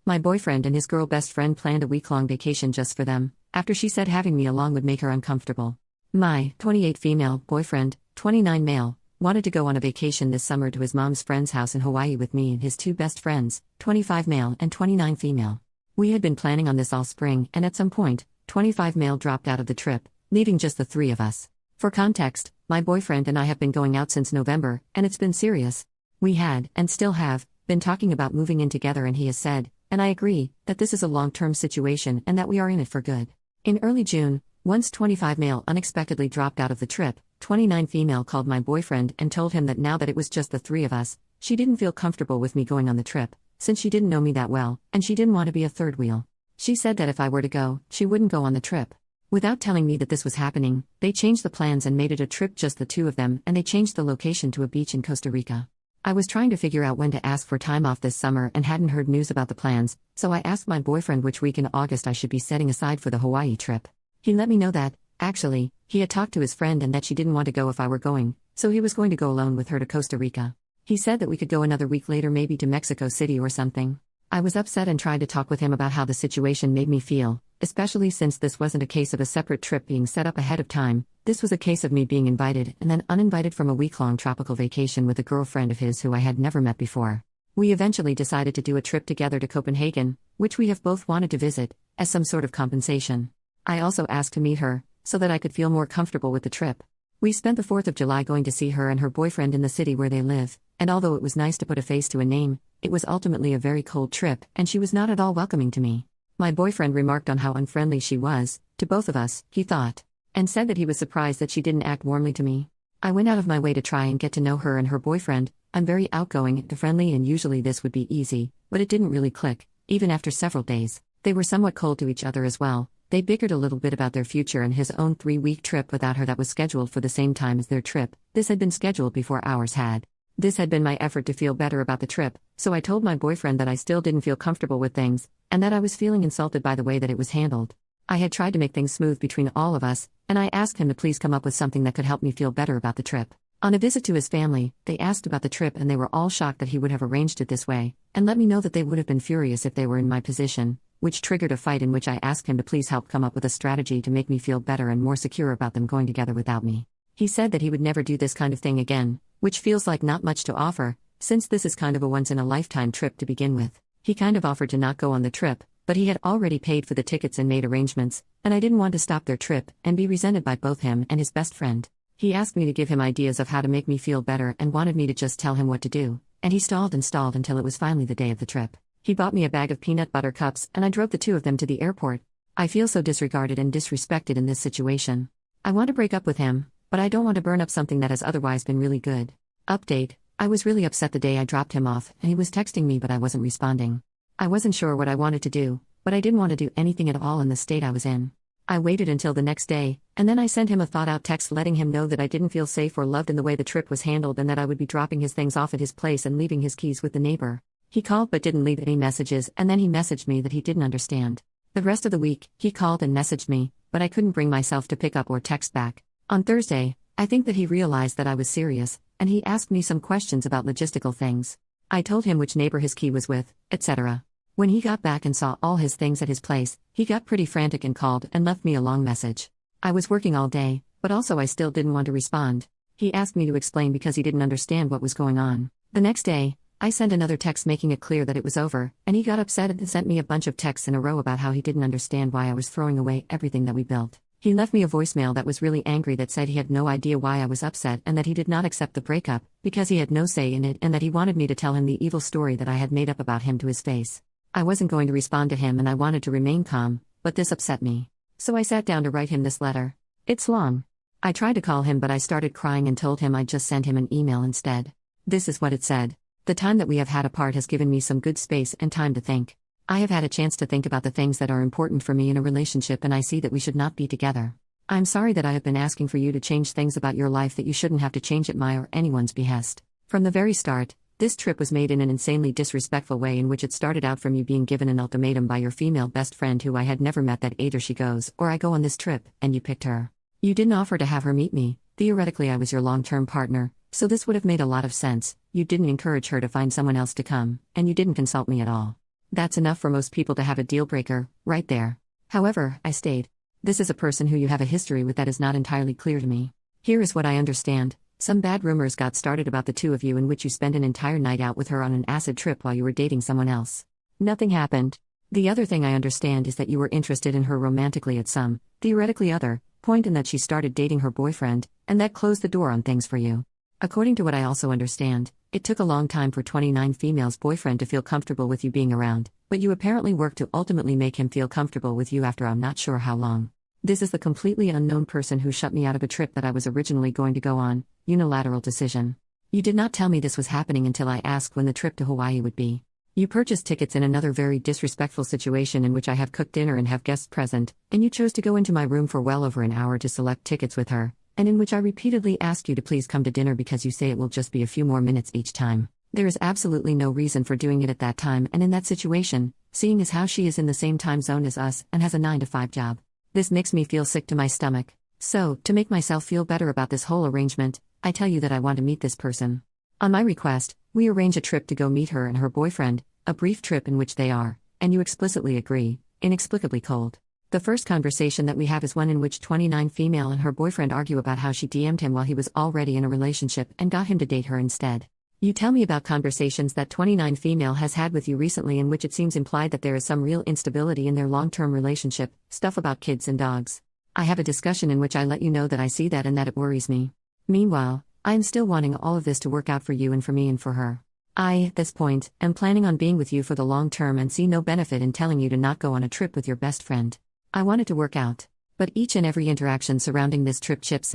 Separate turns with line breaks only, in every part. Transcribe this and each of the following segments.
My boyfriend and his girl best friend planned a week-long vacation just for them, after she said having me along would make her uncomfortable. My 28 female boyfriend, 29 male, wanted to go on a vacation this summer to his mom's friend's house in Hawaii with me and his two best friends, 25 male and 29 female. We had been planning on this all spring, and at some point, 25 male dropped out of the trip, leaving just the three of us. For context, my boyfriend and I have been going out since November, and it's been serious. We had, and still have, been talking about moving in together, and he has said, and I agree, that this is a long-term situation and that we are in it for good. In early June, once 25 male unexpectedly dropped out of the trip, 29 female called my boyfriend and told him that now that it was just the three of us, she didn't feel comfortable with me going on the trip, since she didn't know me that well, and she didn't want to be a third wheel. She said that if I were to go, she wouldn't go on the trip. Without telling me that this was happening, they changed the plans and made it a trip just the two of them, and they changed the location to a beach in Costa Rica. I was trying to figure out when to ask for time off this summer and hadn't heard news about the plans, so I asked my boyfriend which week in August I should be setting aside for the Hawaii trip. He let me know that, actually, he had talked to his friend and that she didn't want to go if I were going, so he was going to go alone with her to Costa Rica. He said that we could go another week later, maybe to Mexico City or something. I was upset and tried to talk with him about how the situation made me feel, especially since this wasn't a case of a separate trip being set up ahead of time. This was a case of me being invited and then uninvited from a week-long tropical vacation with a girlfriend of his who I had never met before. We eventually decided to do a trip together to Copenhagen, which we have both wanted to visit, as some sort of compensation. I also asked to meet her, so that I could feel more comfortable with the trip. We spent the 4th of July going to see her and her boyfriend in the city where they live, and although it was nice to put a face to a name, it was ultimately a very cold trip, and she was not at all welcoming to me. My boyfriend remarked on how unfriendly she was, to both of us, he thought, and said that he was surprised that she didn't act warmly to me. I went out of my way to try and get to know her and her boyfriend. I'm very outgoing and friendly, and usually this would be easy, but it didn't really click, even after several days. They were somewhat cold to each other as well. They bickered a little bit about their future and his own 3-week trip without her that was scheduled for the same time as their trip. This had been scheduled before ours had. This had been my effort to feel better about the trip, so I told my boyfriend that I still didn't feel comfortable with things, and that I was feeling insulted by the way that it was handled. I had tried to make things smooth between all of us, and I asked him to please come up with something that could help me feel better about the trip. On a visit to his family, they asked about the trip and they were all shocked that he would have arranged it this way, and let me know that they would have been furious if they were in my position, which triggered a fight in which I asked him to please help come up with a strategy to make me feel better and more secure about them going together without me. He said that he would never do this kind of thing again, which feels like not much to offer, since this is kind of a once-in-a-lifetime trip to begin with. He kind of offered to not go on the trip, but he had already paid for the tickets and made arrangements, and I didn't want to stop their trip and be resented by both him and his best friend. He asked me to give him ideas of how to make me feel better and wanted me to just tell him what to do, and he stalled and stalled until it was finally the day of the trip. He bought me a bag of peanut butter cups and I drove the two of them to the airport. I feel so disregarded and disrespected in this situation. I want to break up with him, but I don't want to burn up something that has otherwise been really good. Update: I was really upset the day I dropped him off, and he was texting me but I wasn't responding. I wasn't sure what I wanted to do, but I didn't want to do anything at all in the state I was in. I waited until the next day, and then I sent him a thought-out text letting him know that I didn't feel safe or loved in the way the trip was handled and that I would be dropping his things off at his place and leaving his keys with the neighbor. He called but didn't leave any messages, and then he messaged me that he didn't understand. The rest of the week, he called and messaged me, but I couldn't bring myself to pick up or text back. On Thursday, I think that he realized that I was serious, and he asked me some questions about logistical things. I told him which neighbor his key was with, etc. When he got back and saw all his things at his place, he got pretty frantic and called and left me a long message. I was working all day, but also I still didn't want to respond. He asked me to explain because he didn't understand what was going on. The next day, I sent another text making it clear that it was over, and he got upset and sent me a bunch of texts in a row about how he didn't understand why I was throwing away everything that we built. He left me a voicemail that was really angry that said he had no idea why I was upset and that he did not accept the breakup, because he had no say in it, and that he wanted me to tell him the evil story that I had made up about him to his face. I wasn't going to respond to him and I wanted to remain calm, but this upset me. So I sat down to write him this letter. It's long. I tried to call him but I started crying and told him I'd just send him an email instead. This is what it said. The time that we have had apart has given me some good space and time to think. I have had a chance to think about the things that are important for me in a relationship, and I see that we should not be together. I'm sorry that I have been asking for you to change things about your life that you shouldn't have to change at my or anyone's behest. From the very start, this trip was made in an insanely disrespectful way in which it started out from you being given an ultimatum by your female best friend who I had never met that either she goes or I go on this trip, and you picked her. You didn't offer to have her meet me. Theoretically I was your long-term partner, so this would have made a lot of sense. You didn't encourage her to find someone else to come, and you didn't consult me at all. That's enough for most people to have a deal breaker, right there. However, I stayed. This is a person who you have a history with that is not entirely clear to me. Here is what I understand. Some bad rumors got started about the two of you in which you spent an entire night out with her on an acid trip while you were dating someone else. Nothing happened. The other thing I understand is that you were interested in her romantically at some, theoretically other, point, and that she started dating her boyfriend, and that closed the door on things for you. According to what I also understand, it took a long time for 29 Female's boyfriend to feel comfortable with you being around, but you apparently worked to ultimately make him feel comfortable with you after I'm not sure how long. This is the completely unknown person who shut me out of a trip that I was originally going to go on, unilateral decision. You did not tell me this was happening until I asked when the trip to Hawaii would be. You purchased tickets in another very disrespectful situation in which I have cooked dinner and have guests present, and you chose to go into my room for well over an hour to select tickets with her, and in which I repeatedly ask you to please come to dinner because you say it will just be a few more minutes each time. There is absolutely no reason for doing it at that time and in that situation, seeing as how she is in the same time zone as us and has a 9-to-5 job. This makes me feel sick to my stomach. So, to make myself feel better about this whole arrangement, I tell you that I want to meet this person. On my request, we arrange a trip to go meet her and her boyfriend, a brief trip in which they are, and you explicitly agree, inexplicably cold. The first conversation that we have is one in which 29 Female and her boyfriend argue about how she DM'd him while he was already in a relationship and got him to date her instead. You tell me about conversations that 29 Female has had with you recently in which it seems implied that there is some real instability in their long-term relationship, stuff about kids and dogs. I have a discussion in which I let you know that I see that and that it worries me. Meanwhile, I am still wanting all of this to work out for you and for me and for her. I, at this point, am planning on being with you for the long term and see no benefit in telling you to not go on a trip with your best friend. I want it to work out. But each and every interaction surrounding this trip chips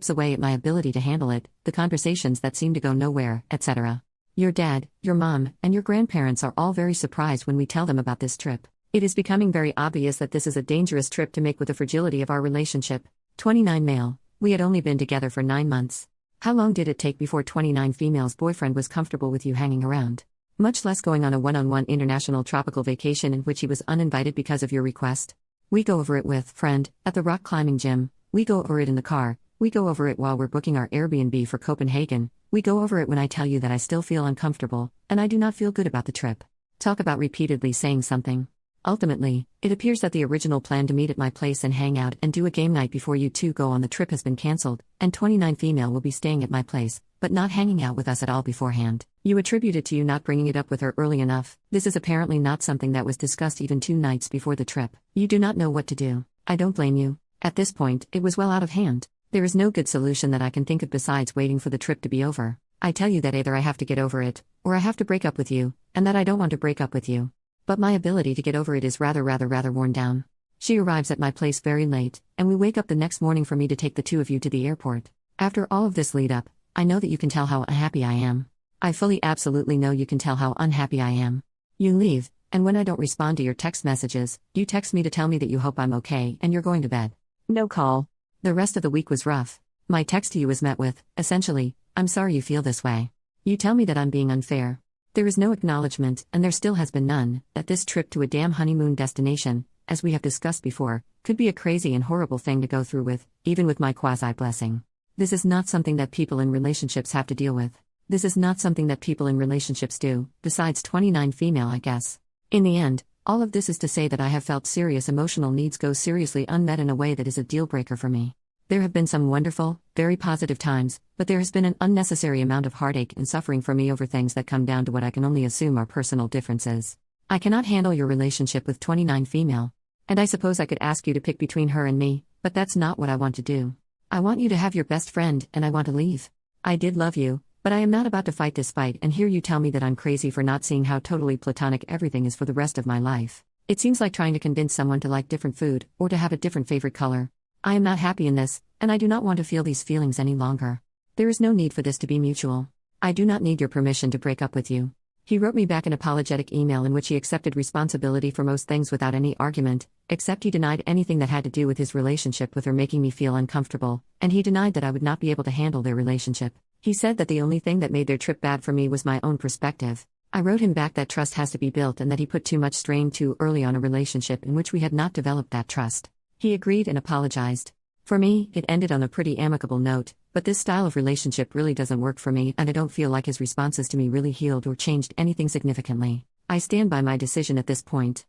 away at my ability to handle it, the conversations that seem to go nowhere, etc. Your dad, your mom, and your grandparents are all very surprised when we tell them about this trip. It is becoming very obvious that this is a dangerous trip to make with the fragility of our relationship. 29 Male. We had only been together for 9 months. How long did it take before 29 Female's boyfriend was comfortable with you hanging around? Much less going on a one-on-one international tropical vacation in which he was uninvited because of your request. We go over it with friend at the rock climbing gym. We go over it in the car. We go over it while we're booking our Airbnb for Copenhagen. We go over it when I tell you that I still feel uncomfortable, and I do not feel good about the trip. Talk about repeatedly saying something. Ultimately, it appears that the original plan to meet at my place and hang out and do a game night before you two go on the trip has been cancelled, and 29 Female will be staying at my place, but not hanging out with us at all beforehand. You attribute it to you not bringing it up with her early enough. This is apparently not something that was discussed even 2 nights before the trip. You do not know what to do. I don't blame you. At this point, it was well out of hand. There is no good solution that I can think of besides waiting for the trip to be over. I tell you that either I have to get over it, or I have to break up with you, and that I don't want to break up with you. But my ability to get over it is rather worn down. She arrives at my place very late, and we wake up the next morning for me to take the two of you to the airport. After all of this lead up, I know that you can tell how unhappy I am. I fully absolutely know you can tell how unhappy I am. You leave, and when I don't respond to your text messages, you text me to tell me that you hope I'm okay and you're going to bed. No call. The rest of the week was rough. My text to you was met with, essentially, I'm sorry you feel this way. You tell me that I'm being unfair. There is no acknowledgement, and there still has been none, that this trip to a damn honeymoon destination, as we have discussed before, could be a crazy and horrible thing to go through with, even with my quasi-blessing. This is not something that people in relationships have to deal with. This is not something that people in relationships do, besides 29 Female, I guess. In the end, all of this is to say that I have felt serious emotional needs go seriously unmet in a way that is a deal-breaker for me. There have been some wonderful, very positive times, but there has been an unnecessary amount of heartache and suffering for me over things that come down to what I can only assume are personal differences. I cannot handle your relationship with 29 Female. And I suppose I could ask you to pick between her and me, but that's not what I want to do. I want you to have your best friend, and I want to leave. I did love you, but I am not about to fight this fight and hear you tell me that I'm crazy for not seeing how totally platonic everything is for the rest of my life. It seems like trying to convince someone to like different food, or to have a different favorite color. I am not happy in this, and I do not want to feel these feelings any longer. There is no need for this to be mutual. I do not need your permission to break up with you. He wrote me back an apologetic email in which he accepted responsibility for most things without any argument, except he denied anything that had to do with his relationship with her making me feel uncomfortable, and he denied that I would not be able to handle their relationship. He said that the only thing that made their trip bad for me was my own perspective. I wrote him back that trust has to be built and that he put too much strain too early on a relationship in which we had not developed that trust. He agreed and apologized. For me, it ended on a pretty amicable note, but this style of relationship really doesn't work for me, and I don't feel like his responses to me really healed or changed anything significantly. I stand by my decision at this point.